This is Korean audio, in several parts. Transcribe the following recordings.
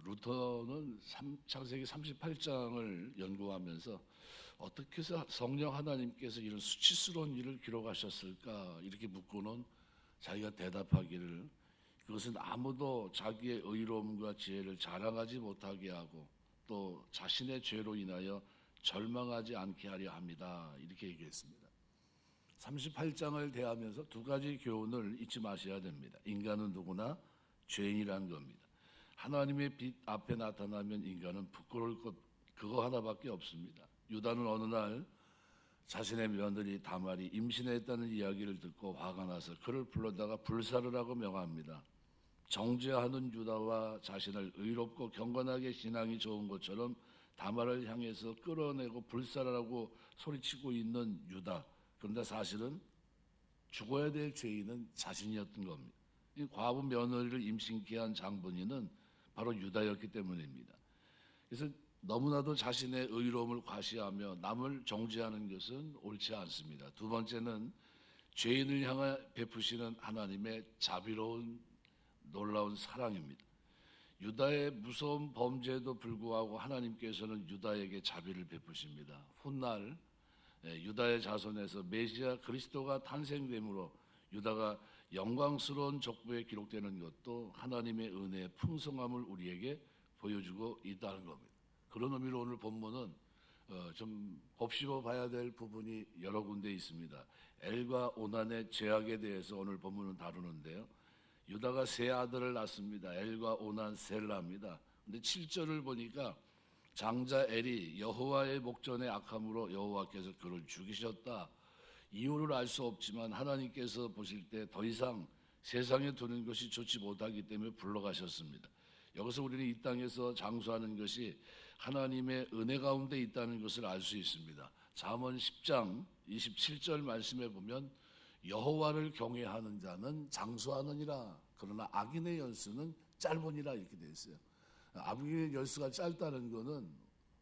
루터는 창세기 38장을 연구하면서 어떻게 해서 성령 하나님께서 이런 수치스러운 일을 기록하셨을까 이렇게 묻고는 자기가 대답하기를 그것은 아무도 자기의 의로움과 지혜를 자랑하지 못하게 하고 또 자신의 죄로 인하여 절망하지 않게 하려 합니다. 이렇게 얘기했습니다. 38장을 대하면서 두 가지 교훈을 잊지 마셔야 됩니다. 인간은 누구나 죄인이라는 겁니다. 하나님의 빛 앞에 나타나면 인간은 부끄러울 것 그거 하나밖에 없습니다. 유다는 어느 날 자신의 며느리 다말이 임신했다는 이야기를 듣고 화가 나서 그를 불러다가 불사를 하고 명합니다. 정죄하는 유다와 자신을 의롭고 경건하게 신앙이 좋은 것처럼 다말을 향해서 끌어내고 불사르라고 소리치고 있는 유다. 그런데 사실은 죽어야 될 죄인은 자신이었던 겁니다. 이 과부 며느리를 임신케 한 장본인은 바로 유다였기 때문입니다. 그래서 너무나도 자신의 의로움을 과시하며 남을 정죄하는 것은 옳지 않습니다. 두 번째는 죄인을 향해 베푸시는 하나님의 자비로운 놀라운 사랑입니다. 유다의 무서운 범죄에도 불구하고 하나님께서는 유다에게 자비를 베푸십니다. 훗날 유다의 자손에서 메시아 그리스도가 탄생됨으로 유다가 영광스러운 족보에 기록되는 것도 하나님의 은혜의 풍성함을 우리에게 보여주고 있다는 겁니다. 그런 의미로 오늘 본문은 좀 곱씹어 봐야 될 부분이 여러 군데 있습니다. 엘과 오난의 죄악에 대해서 오늘 본문은 다루는데요. 유다가 세 아들을 낳습니다. 엘과 오난 셀라입니다. 근데 7절을 보니까 장자 엘이 여호와의 목전에 악함으로 여호와께서 그를 죽이셨다. 이유를 알 수 없지만 하나님께서 보실 때 더 이상 세상에 두는 것이 좋지 못하기 때문에 불러가셨습니다. 여기서 우리는 이 땅에서 장수하는 것이 하나님의 은혜 가운데 있다는 것을 알 수 있습니다. 잠언 10장 27절 말씀에 보면 여호와를 경외하는 자는 장수하느니라. 그러나 악인의 연수는 짧으니라 이렇게 되어 있어요. 악인의 연수가 짧다는 것은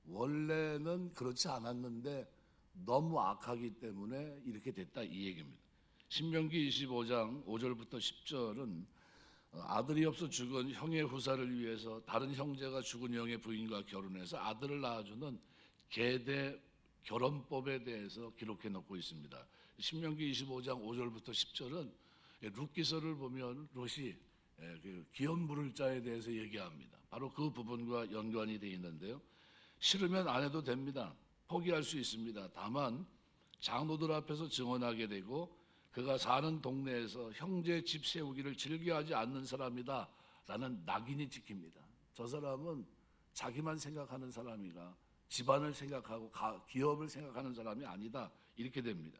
원래는 그렇지 않았는데 너무 악하기 때문에 이렇게 됐다 이 얘기입니다. 신명기 25장 5절부터 10절은 아들이 없어 죽은 형의 후사를 위해서 다른 형제가 죽은 형의 부인과 결혼해서 아들을 낳아주는 계대 결혼법에 대해서 기록해 놓고 있습니다. 신명기 25장 5절부터 10절은 룻기서를 보면 룻이 기업 물을 자에 대해서 얘기합니다. 바로 그 부분과 연관이 되어 있는데요. 싫으면 안 해도 됩니다. 포기할 수 있습니다. 다만 장로들 앞에서 증언하게 되고 그가 사는 동네에서 형제 집 세우기를 즐겨하지 않는 사람이다 라는 낙인이 찍힙니다. 저 사람은 자기만 생각하는 사람이가 집안을 생각하고 기업을 생각하는 사람이 아니다 이렇게 됩니다.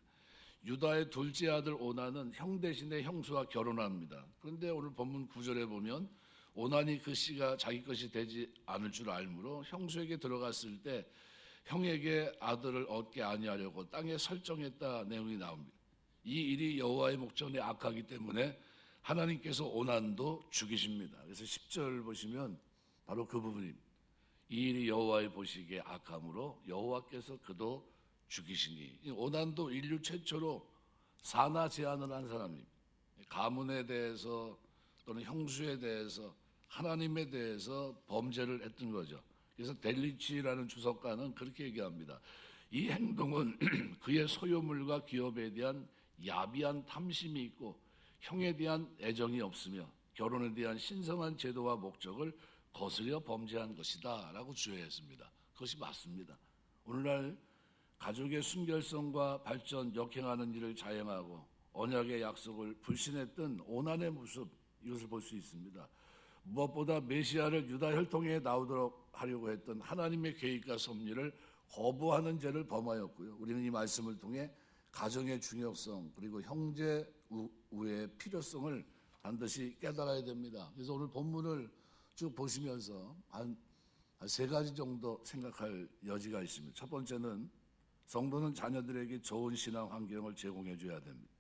유다의 둘째 아들 오난은 형 대신에 형수와 결혼합니다. 그런데 오늘 본문 9절에 보면 오난이 그 씨가 자기 것이 되지 않을 줄 알므로 형수에게 들어갔을 때 형에게 아들을 얻게 아니하려고 땅에 설정했다 내용이 나옵니다. 이 일이 여호와의 목전에 악하기 때문에 하나님께서 오난도 죽이십니다. 그래서 10절 보시면 바로 그 부분입니다. 이 일이 여호와의 보시기에 악함으로 여호와께서 그도 죽이시니. 오난도 인류 최초로 사나 제한을 한 사람입니다. 가문에 대해서 또는 형수에 대해서 하나님에 대해서 범죄를 했던 거죠. 그래서 델리치라는 주석가는 그렇게 얘기합니다. 이 행동은 그의 소유물과 기업에 대한 야비한 탐심이 있고 형에 대한 애정이 없으며 결혼에 대한 신성한 제도와 목적을 거스려 범죄한 것이다 라고 주장했습니다. 그것이 맞습니다. 오늘날 가족의 순결성과 발전, 역행하는 일을 자행하고 언약의 약속을 불신했던 오난의 모습 이것을 볼 수 있습니다. 무엇보다 메시아를 유다 혈통에 나오도록 하려고 했던 하나님의 계획과 섭리를 거부하는 죄를 범하였고요. 우리는 이 말씀을 통해 가정의 중요성 그리고 형제 우애의 필요성을 반드시 깨달아야 됩니다. 그래서 오늘 본문을 쭉 보시면서 한 세 가지 정도 생각할 여지가 있습니다. 첫 번째는 성도는 자녀들에게 좋은 신앙 환경을 제공해 줘야 됩니다.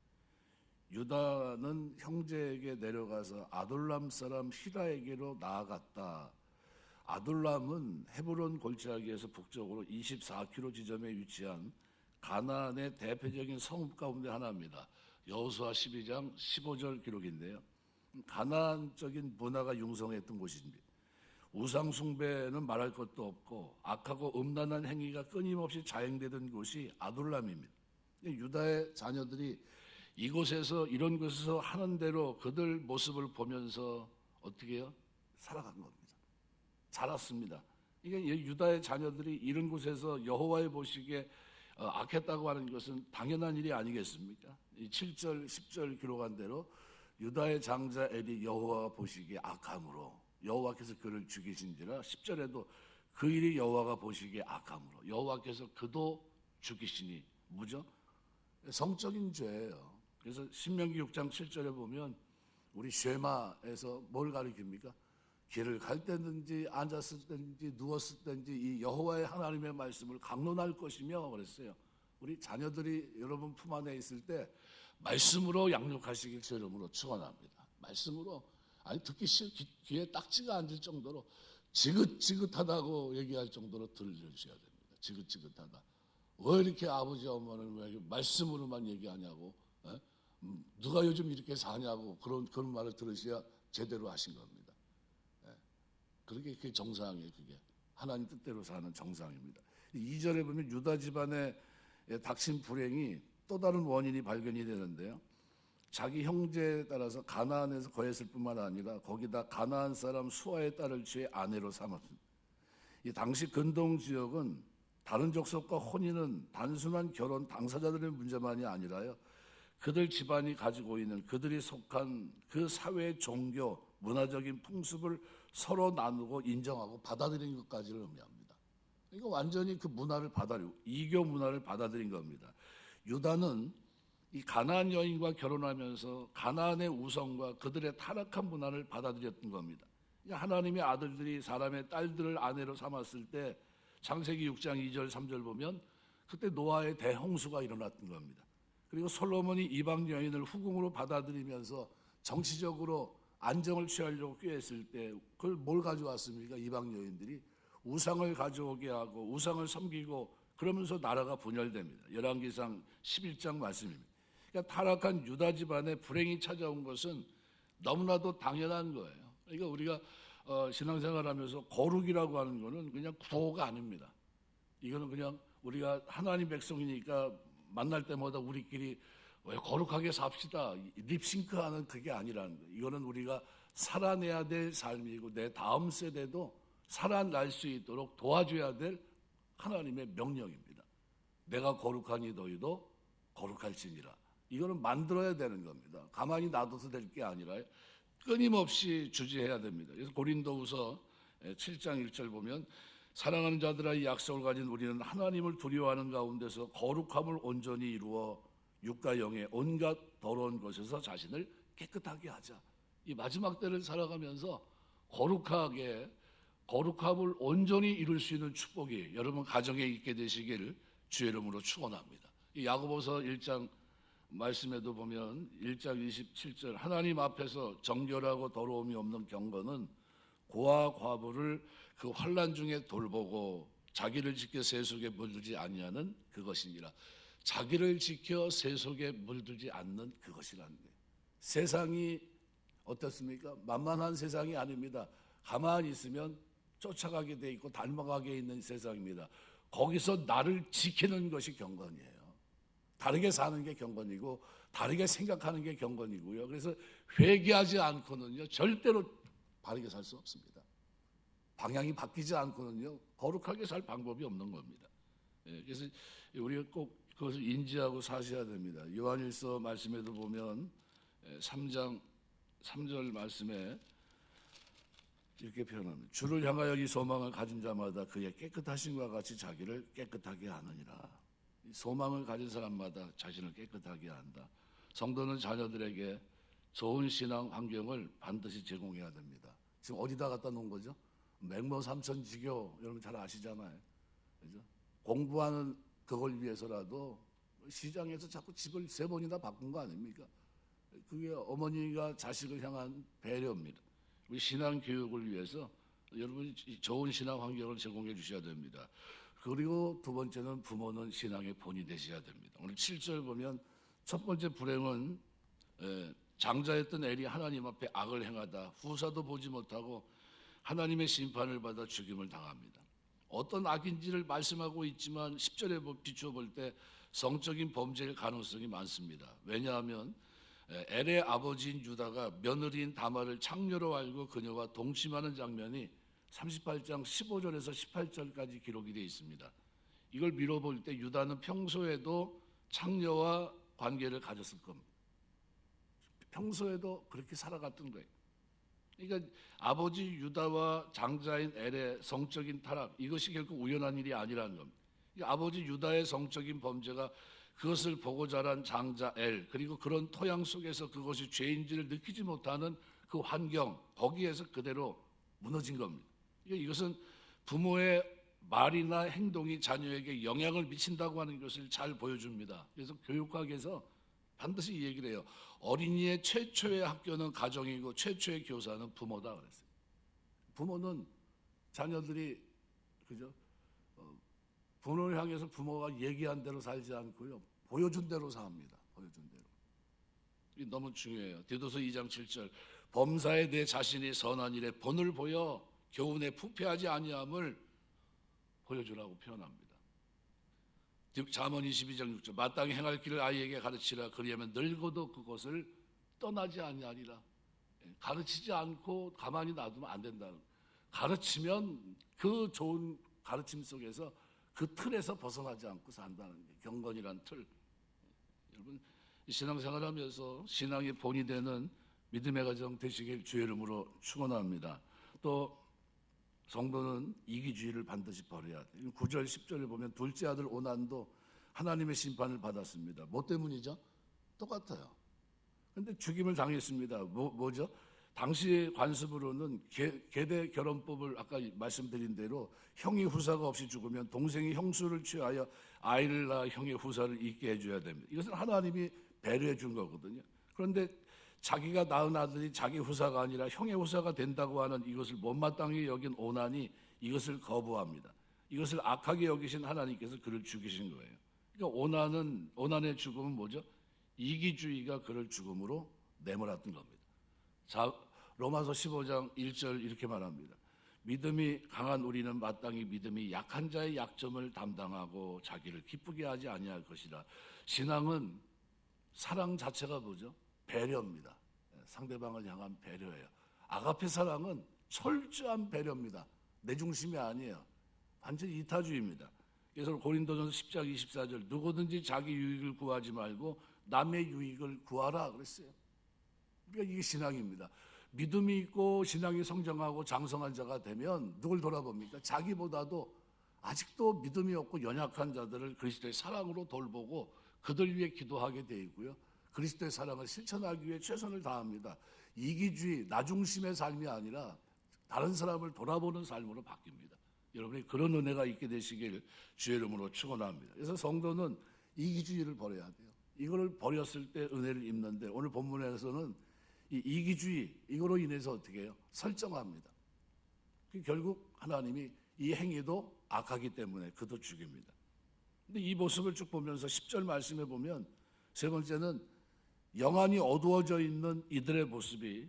유다는 형제에게 내려가서 아둘람 사람 히라에게로 나아갔다. 아둘람은 헤브론 골짜기에서 북쪽으로 24km 지점에 위치한 가나안의 대표적인 성읍 가운데 하나입니다. 여호수아 12장 15절 기록인데요. 가나안적인 문화가 융성했던 곳입니다. 우상 숭배는 말할 것도 없고 악하고 음란한 행위가 끊임없이 자행되던 곳이 아둘람입니다. 유다의 자녀들이 이곳에서 이런 곳에서 하는 대로 그들 모습을 보면서 어떻게 해요? 살아간 겁니다. 자랐습니다. 이게 유다의 자녀들이 이런 곳에서 여호와의 보시기에 악했다고 하는 것은 당연한 일이 아니겠습니까? 7절, 10절 기록한 대로 유다의 장자 엘이 여호와가 보시기에 악함으로 여호와께서 그를 죽이신지라 10절에도 그 일이 여호와가 보시기에 악함으로 여호와께서 그도 죽이시니 뭐죠? 성적인 죄예요. 그래서 신명기 6장 7절에 보면 우리 쉐마에서 뭘 가리킵니까? 길을 갈 때든지 앉았을 때든지 누웠을 때든지 이 여호와의 하나님의 말씀을 강론할 것이며 그랬어요. 우리 자녀들이 여러분 품 안에 있을 때 말씀으로 양육하시길 주 이름으로 축원합니다. 말씀으로 아니 듣기 싫어 귀에 딱지가 앉을 정도로 지긋지긋하다고 얘기할 정도로 들려주셔야 됩니다. 지긋지긋하다. 왜 이렇게 아버지 어머니는 왜 말씀으로만 얘기하냐고, 누가 요즘 이렇게 사냐고 그런 말을 들으셔야 제대로 하신 겁니다. 그게 정상이에요. 그게 하나님 뜻대로 사는 정상입니다. 2절에 보면 유다 집안에 닥친 불행이 또 다른 원인이 발견이 되는데요. 자기 형제에 따라서 가나안에서 거했을 뿐만 아니라 거기다 가나안 사람 수아의 딸을 취해 아내로 삼았습니다. 이 당시 근동 지역은 다른 족속과 혼인은 단순한 결혼 당사자들의 문제만이 아니라요. 그들 집안이 가지고 있는 그들이 속한 그 사회의 종교, 문화적인 풍습을 서로 나누고 인정하고 받아들이는 것까지를 의미합니다. 이거 완전히 그 문화를 받아들이고 이교 문화를 받아들인 겁니다. 유다는 이 가나안 여인과 결혼하면서 가나안의 우성과 그들의 타락한 문화를 받아들였던 겁니다. 하나님의 아들들이 사람의 딸들을 아내로 삼았을 때 창세기 6장 2절 3절 보면 그때 노아의 대홍수가 일어났던 겁니다. 그리고 솔로몬이 이방 여인을 후궁으로 받아들이면서 정치적으로 안정을 취하려고 꾀했을 때 그걸 뭘 가져왔습니까? 이방 여인들이 우상을 가져오게 하고 우상을 섬기고 그러면서 나라가 분열됩니다. 열왕기상 11장 말씀입니다. 그러니까 타락한 유다 집안에 불행이 찾아온 것은 너무나도 당연한 거예요. 그러니까 우리가 신앙생활하면서 거룩이라고 하는 것은 그냥 구호가 아닙니다. 이거는 그냥 우리가 하나님 백성이니까 만날 때마다 우리끼리 왜 거룩하게 삽시다 립싱크하는 그게 아니라는 거예요. 이거는 우리가 살아내야 될 삶이고 내 다음 세대도 살아날 수 있도록 도와줘야 될 하나님의 명령입니다. 내가 거룩하니 너희도 거룩할지니라. 이거는 만들어야 되는 겁니다. 가만히 놔둬서 될 게 아니라 끊임없이 주지해야 됩니다. 그래서 고린도후서 7장 1절 보면 사랑하는 자들아 이 약속을 가진 우리는 하나님을 두려워하는 가운데서 거룩함을 온전히 이루어 육과 영의 온갖 더러운 것에서 자신을 깨끗하게 하자. 이 마지막 때를 살아가면서 거룩함을 온전히 이룰 수 있는 축복이 여러분 가정에 있게 되시기를 주의 이름으로 축원합니다. 이 야고보서 1장 말씀에도 보면 1장 27절 하나님 앞에서 정결하고 더러움이 없는 경건은 고아 과부를 그 환난 중에 돌보고 자기를 지켜 세속에 물들지 아니하는 그것이니라. 자기를 지켜 세속에 물들지 않는 그것이라는 거예요. 세상이 어떻습니까? 만만한 세상이 아닙니다. 가만히 있으면 쫓아가게 돼 있고 닮아가게 있는 세상입니다. 거기서 나를 지키는 것이 경건이에요. 다르게 사는 게 경건이고 다르게 생각하는 게 경건이고요. 그래서 회개하지 않고는요 절대로 바르게 살 수 없습니다. 방향이 바뀌지 않고는요 거룩하게 살 방법이 없는 겁니다. 그래서 우리가 꼭 그것을 인지하고 사셔야 됩니다. 요한일서 말씀에도 보면 3장 3절 말씀에 이렇게 표현합니다. 주를 향하여 이 소망을 가진 자마다 그의 깨끗하심과 같이 자기를 깨끗하게 하느니라. 이 소망을 가진 사람마다 자신을 깨끗하게 한다. 성도는 자녀들에게 좋은 신앙 환경을 반드시 제공해야 됩니다. 지금 어디다 갖다 놓은 거죠? 맹모 삼천지교 여러분 잘 아시잖아요. 그죠? 공부하는 그걸 위해서라도 시장에서 자꾸 집을 3번이나 바꾼 거 아닙니까? 그게 어머니가 자식을 향한 배려입니다. 우리 신앙 교육을 위해서 여러분 좋은 신앙 환경을 제공해 주셔야 됩니다. 그리고 두 번째는 부모는 신앙의 본이 되셔야 됩니다. 오늘 7절 보면 첫 번째 불행은 장자였던 엘이 하나님 앞에 악을 행하다 후사도 보지 못하고 하나님의 심판을 받아 죽임을 당합니다. 어떤 악인지를 말씀하고 있지만 10절에 비추어 볼 때 성적인 범죄일 가능성이 많습니다. 왜냐하면 엘의 아버지인 유다가 며느리인 다말을 창녀로 알고 그녀와 동침하는 장면이 38장 15절에서 18절까지 기록이 되어 있습니다. 이걸 미뤄볼 때 유다는 평소에도 창녀와 관계를 가졌을 겁니다. 평소에도 그렇게 살아갔던 거예요. 그러니까 아버지 유다와 장자인 엘의 성적인 타락, 이것이 결코 우연한 일이 아니라는 겁니다. 그러니까 아버지 유다의 성적인 범죄가 그것을 보고 자란 장자 엘, 그리고 그런 토양 속에서 그것이 죄인지를 느끼지 못하는 그 환경, 거기에서 그대로 무너진 겁니다. 그러니까 이것은 부모의 말이나 행동이 자녀에게 영향을 미친다고 하는 것을 잘 보여줍니다. 그래서 교육학에서 반드시 이 얘기를 해요. 어린이의 최초의 학교는 가정이고 최초의 교사는 부모다 그랬어요. 부모는 자녀들이 그죠? 부모를 향해서 부모가 얘기한 대로 살지 않고요. 보여준 대로 삽니다. 보여준 대로. 이게 너무 중요해요. 디도서 2장 7절. 범사에 내 자신이 선한 일에 본을 보여 교훈에 부패하지 아니함을 보여주라고 표현합니다. 잠언 22장 6절. 마땅히 행할 길을 아이에게 가르치라. 그리하면 늙어도 그것을 떠나지 아니하리라. 가르치지 않고 가만히 놔두면 안 된다는 거예요. 가르치면 그 좋은 가르침 속에서 그 틀에서 벗어나지 않고 산다는 게 경건이란 틀. 여러분 신앙생활하면서 신앙의 본이 되는 믿음의 가정 되시길 주의 이름으로 축원합니다. 또 성도는 이기주의를 반드시 버려야 돼요. 9절 10절을 보면 둘째 아들 오난도 하나님의 심판을 받았습니다. 뭐 때문이죠? 똑같아요. 그런데 죽임을 당했습니다. 뭐죠? 당시 관습으로는 계대 결혼법을 아까 말씀드린 대로 형이 후사가 없이 죽으면 동생이 형수를 취하여 아이를 낳아 형의 후사를 있게 해줘야 됩니다. 이것은 하나님이 배려해 준 거거든요. 그런데 자기가 낳은 아들이 자기 후사가 아니라 형의 후사가 된다고 하는 이것을 못마땅히 여긴 오난이 이것을 거부합니다. 이것을 악하게 여기신 하나님께서 그를 죽이신 거예요. 그러니까 오난의 죽음은 뭐죠? 이기주의가 그를 죽음으로 내몰았던 겁니다. 자, 로마서 15장 1절 이렇게 말합니다. 믿음이 강한 우리는 마땅히 믿음이 약한 자의 약점을 담당하고 자기를 기쁘게 하지 아니할 것이라. 신앙은 사랑 자체가 뭐죠? 배려입니다. 상대방을 향한 배려예요. 아가페 사랑은 철저한 배려입니다. 내 중심이 아니에요. 완전히 이타주의입니다. 그래서 고린도전서 10장 24절 누구든지 자기 유익을 구하지 말고 남의 유익을 구하라 그랬어요. 그러니까 이게 신앙입니다. 믿음이 있고 신앙이 성장하고 장성한 자가 되면 누굴 돌아봅니까? 자기보다도 아직도 믿음이 없고 연약한 자들을 그리스도의 사랑으로 돌보고 그들 위해 기도하게 돼 있고요. 그리스도의 사랑을 실천하기 위해 최선을 다합니다. 이기주의, 나중심의 삶이 아니라 다른 사람을 돌아보는 삶으로 바뀝니다. 여러분이 그런 은혜가 있게 되시길 주의 이름으로 축원합니다. 그래서 성도는 이기주의를 버려야 돼요. 이거를 버렸을 때 은혜를 입는데 오늘 본문에서는 이 이기주의 이거로 인해서 어떻게 해요? 설정합니다. 결국 하나님이 이 행위도 악하기 때문에 그도 죽입니다. 근데 이 모습을 쭉 보면서 10절 말씀해 보면 세 번째는 영안이 어두워져 있는 이들의 모습이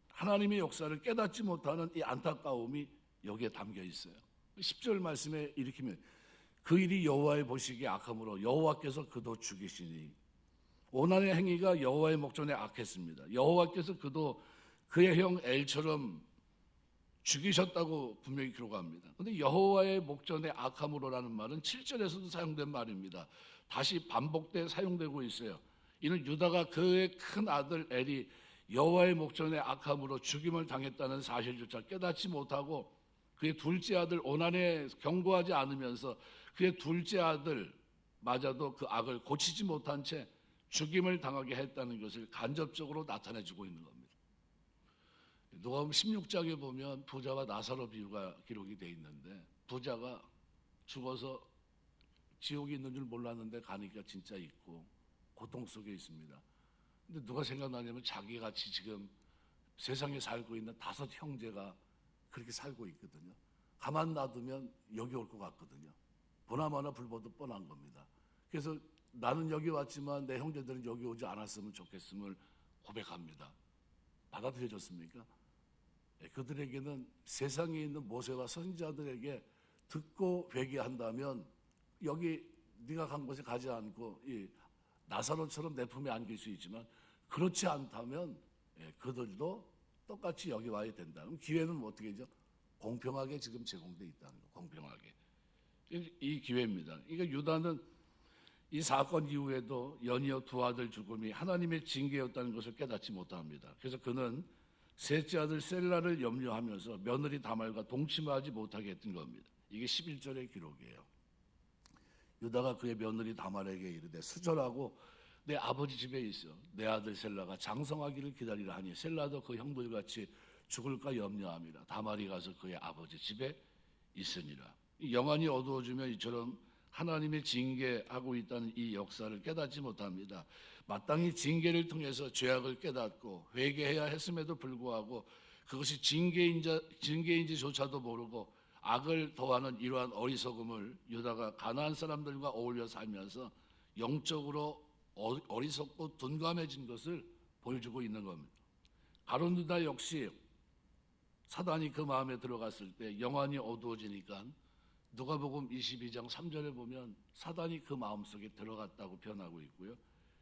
하나님의 역사를 깨닫지 못하는 이 안타까움이 여기에 담겨 있어요. 10절 말씀에 일으키면 그 일이 여호와의 보시기에 악함으로 여호와께서 그도 죽이시니 오난의 행위가 여호와의 목전에 악했습니다. 여호와께서 그도 그의 형 엘처럼 죽이셨다고 분명히 기록합니다. 그런데 여호와의 목전에 악함으로라는 말은 7절에서도 사용된 말입니다. 다시 반복돼 사용되고 있어요. 이는 유다가 그의 큰 아들 엘이 여호와의 목전에 악함으로 죽임을 당했다는 사실조차 깨닫지 못하고 그의 둘째 아들 오난에 경고하지 않으면서 그의 둘째 아들마저도 그 악을 고치지 못한 채 죽임을 당하게 했다는 것을 간접적으로 나타내주고 있는 겁니다. 누가복음 16장에 보면 부자와 나사로 비유가 기록이 돼 있는데 부자가 죽어서 지옥이 있는 줄 몰랐는데 가니까 진짜 있고 고통 속에 있습니다. 근데 누가 생각나냐면 자기 같이 지금 세상에 살고 있는 5 형제가 그렇게 살고 있거든요. 가만 놔두면 여기 올 것 같거든요. 보나마나 불보듯 뻔한 겁니다. 그래서 나는 여기 왔지만 내 형제들은 여기 오지 않았으면 좋겠음을 고백합니다. 받아들여졌습니까? 그들에게는 세상에 있는 모세와 선지자들에게 듣고 회개한다면 여기 네가 간 곳에 가지 않고 이 나사로처럼 내 품에 안길 수 있지만 그렇지 않다면 그들도 똑같이 여기 와야 된다. 그럼 기회는 뭐 어떻게 되죠? 공평하게 지금 제공돼 있다는 거. 공평하게. 이 기회입니다. 그러니까 유다는 이 사건 이후에도 연이어 두 아들 죽음이 하나님의 징계였다는 것을 깨닫지 못합니다. 그래서 그는 셋째 아들 셀라를 염려하면서 며느리 다말과 동침하지 못하게 했던 겁니다. 이게 11절의 기록이에요. 유다가 그의 며느리 다말에게 이르되 수절하고 내 아버지 집에 있어 내 아들 셀라가 장성하기를 기다리라 하니 셀라도 그 형들같이 죽을까 염려함이라. 다말이 가서 그의 아버지 집에 있으니라. 영안이 어두워지면 이처럼 하나님의 징계하고 있다는 이 역사를 깨닫지 못합니다. 마땅히 징계를 통해서 죄악을 깨닫고 회개해야 했음에도 불구하고 그것이 징계인지조차도 모르고 악을 더하는 이러한 어리석음을 유다가 가나안 사람들과 어울려 살면서 영적으로 어리석고 둔감해진 것을 보여주고 있는 겁니다. 가룟 유다 역시 사단이 그 마음에 들어갔을 때 영안이 어두워지니까 누가복음 22장 3절에 보면 사단이 그 마음속에 들어갔다고 표현하고 있고요.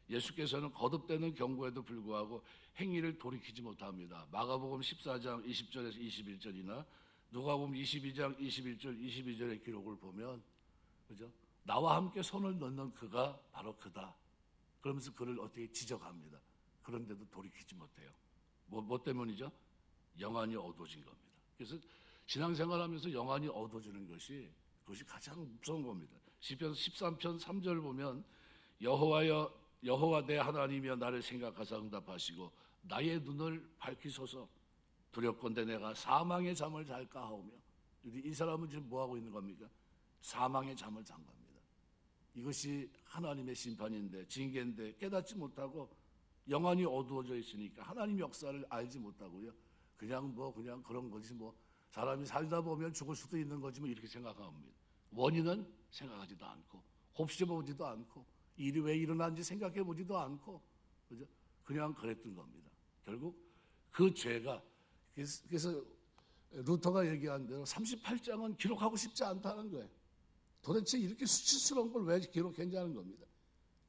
예수께서는 거듭되는 경고에도 불구하고 행위를 돌이키지 못합니다. 마가복음 14장 20절에서 21절이나 누가복음 22장 21절 22절의 기록을 보면 그죠? 나와 함께 손을 넣는 그가 바로 그다. 그러면서 그를 어떻게 지적합니다. 그런데도 돌이키지 못해요. 뭐 때문이죠? 영안이 어두워진 겁니다. 그래서 신앙생활하면서 영안이 어두워지는 그것이 가장 무서운 겁니다. 시편 13편 3절 보면 여호와 내 하나님이여 나를 생각하사 응답하시고 나의 눈을 밝히소서. 두렵건대 내가 사망의 잠을 잘까 하오며. 이 사람은 지금 뭐하고 있는 겁니까? 사망의 잠을 잔 겁니다. 이것이 하나님의 심판인데 징계인데 깨닫지 못하고 영안이 어두워져 있으니까 하나님 역사를 알지 못하고요. 그냥 그런 거지 사람이 살다 보면 죽을 수도 있는 거지 이렇게 생각합니다. 원인은 생각하지도 않고 곱씹어보지도 않고 일이 왜 일어난지 생각해보지도 않고 그죠? 그냥 그랬던 겁니다. 결국 그 죄가 그래서 루터가 얘기한 대로 38장은 기록하고 싶지 않다는 거예요. 도대체 이렇게 수치스러운 걸 왜 기록했냐는 겁니다.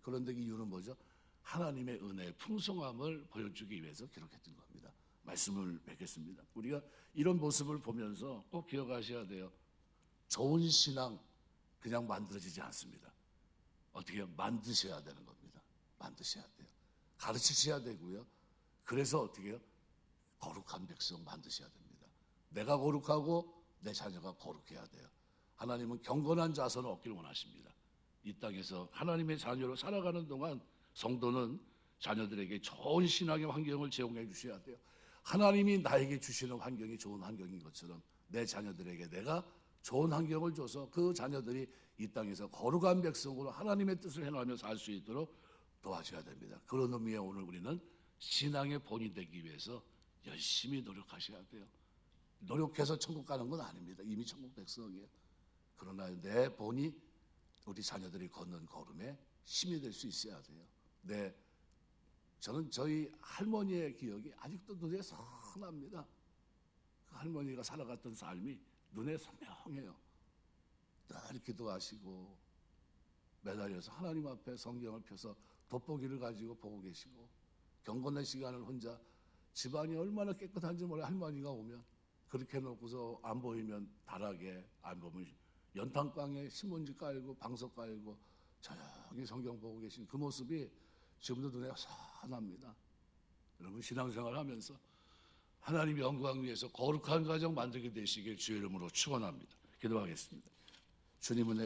그런데 이유는 뭐죠? 하나님의 은혜의 풍성함을 보여주기 위해서 기록했던 겁니다. 말씀을 뵙겠습니다. 우리가 이런 모습을 보면서 꼭 기억하셔야 돼요. 좋은 신앙 그냥 만들어지지 않습니다. 어떻게 해요? 만드셔야 되는 겁니다. 만드셔야 돼요. 가르치셔야 되고요. 그래서 어떻게 해요? 거룩한 백성 만드셔야 됩니다. 내가 거룩하고 내 자녀가 거룩해야 돼요. 하나님은 경건한 자손을 얻기를 원하십니다. 이 땅에서 하나님의 자녀로 살아가는 동안 성도는 자녀들에게 좋은 신앙의 환경을 제공해 주셔야 돼요. 하나님이 나에게 주시는 환경이 좋은 환경인 것처럼 내 자녀들에게 내가 좋은 환경을 줘서 그 자녀들이 이 땅에서 거룩한 백성으로 하나님의 뜻을 행하며 살 수 있도록 도와줘야 됩니다. 그런 의미에 오늘 우리는 신앙의 본이 되기 위해서 열심히 노력하셔야 돼요. 노력해서 천국 가는 건 아닙니다. 이미 천국 백성이에요. 그러나 내 본이 우리 자녀들이 걷는 걸음에 힘이 될 수 있어야 돼요. 저는 저희 할머니의 기억이 아직도 눈에 선합니다. 그 할머니가 살아갔던 삶이 눈에 선명해요. 늘 기도하시고 매달려서 하나님 앞에 성경을 펴서 돋보기를 가지고 보고 계시고 경건의 시간을 혼자 집안이 얼마나 깨끗한지 몰라 할머니가 오면 그렇게 해놓고서 안 보이면 다락에 안 보면 연탄방에 신문지 깔고 방석 깔고 조용히 성경 보고 계신 그 모습이 지금도 눈에 선합니다. 여러분 신앙생활 하면서 하나님 영광 위해서 거룩한 가정 만들게 되시길 주의 이름으로 축원합니다. 기도하겠습니다. 주님은